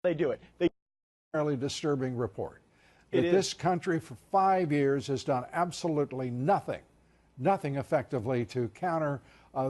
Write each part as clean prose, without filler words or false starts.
They do it. They Fairly disturbing report that this country for 5 years has done absolutely nothing effectively to counter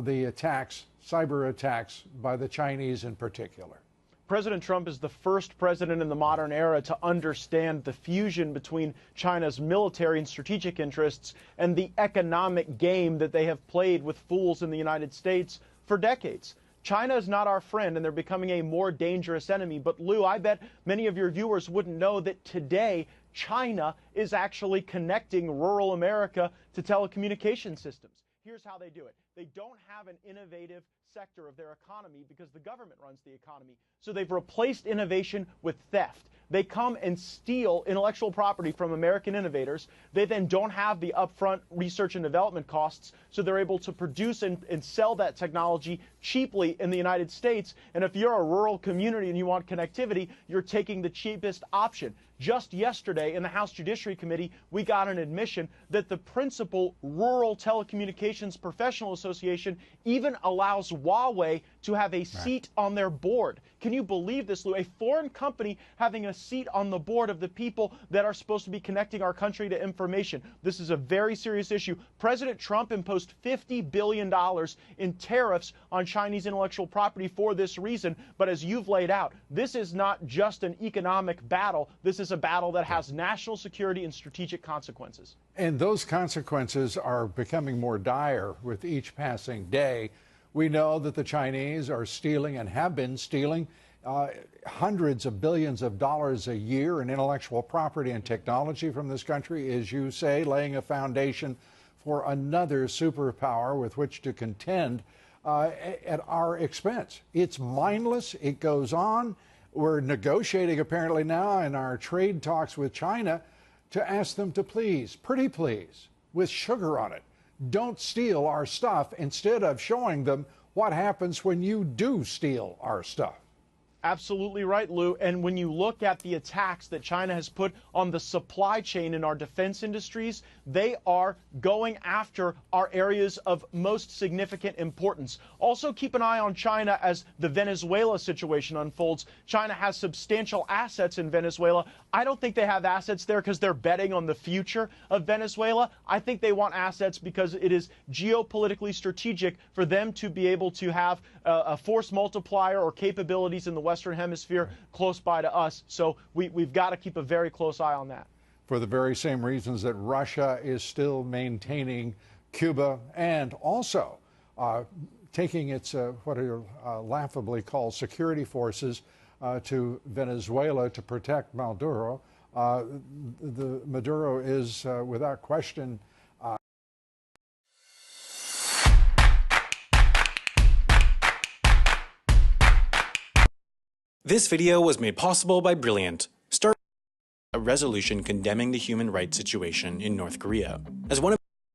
the attacks, cyber attacks by the Chinese in particular. President Trump is the first president in the modern era to understand the fusion between China's military and strategic interests and the economic game that they have played with fools in the United States for decades. China is not our friend, and they're becoming a more dangerous enemy. But, Lou, I bet many of your viewers wouldn't know that today China is actually connecting rural America to telecommunication systems. Here's how they do it. They don't have an innovative sector of their economy because the government runs the economy. So they've replaced innovation with theft. They come and steal intellectual property from American innovators. They then don't have the upfront research and development costs, so they're able to produce and sell that technology cheaply in the United States. And if you're a rural community and you want connectivity, you're taking the cheapest option. Just yesterday in the House Judiciary Committee, we got an admission that the principal Rural Telecommunications Professional Association even allows Huawei to have a seat on their board. Can you believe this, Lou? A foreign company having a seat on the board of the people that are supposed to be connecting our country to information. This is a very serious issue. President Trump imposed $50 billion in tariffs on Chinese intellectual property for this reason. But as you've laid out, this is not just an economic battle. This is a battle that has national security and strategic consequences. And those consequences are becoming more dire with each passing day. We know that the Chinese are stealing and have been stealing hundreds of billions of dollars a year in intellectual property and technology from this country, as you say, laying a foundation for another superpower with which to contend at our expense. It's mindless. It goes on. We're negotiating apparently now in our trade talks with China to ask them to please, pretty please, with sugar on it, don't steal our stuff, instead of showing them what happens when you do steal our stuff. Absolutely right, Lou. And when you look at the attacks that China has put on the supply chain in our defense industries, they are going after our areas of most significant importance. Also, keep an eye on China as the Venezuela situation unfolds. China has substantial assets in Venezuela. I don't think they have assets there because they're betting on the future of Venezuela. I think they want assets because it is geopolitically strategic for them to be able to have a force multiplier or capabilities in the Western Hemisphere close by to us. So we've got to keep a very close eye on that. For the very same reasons that Russia is still maintaining Cuba and also taking its what are laughably called security forces to Venezuela to protect Maduro. Maduro is without question This video was made possible by Brilliant, a resolution condemning the human rights situation in North Korea. As one of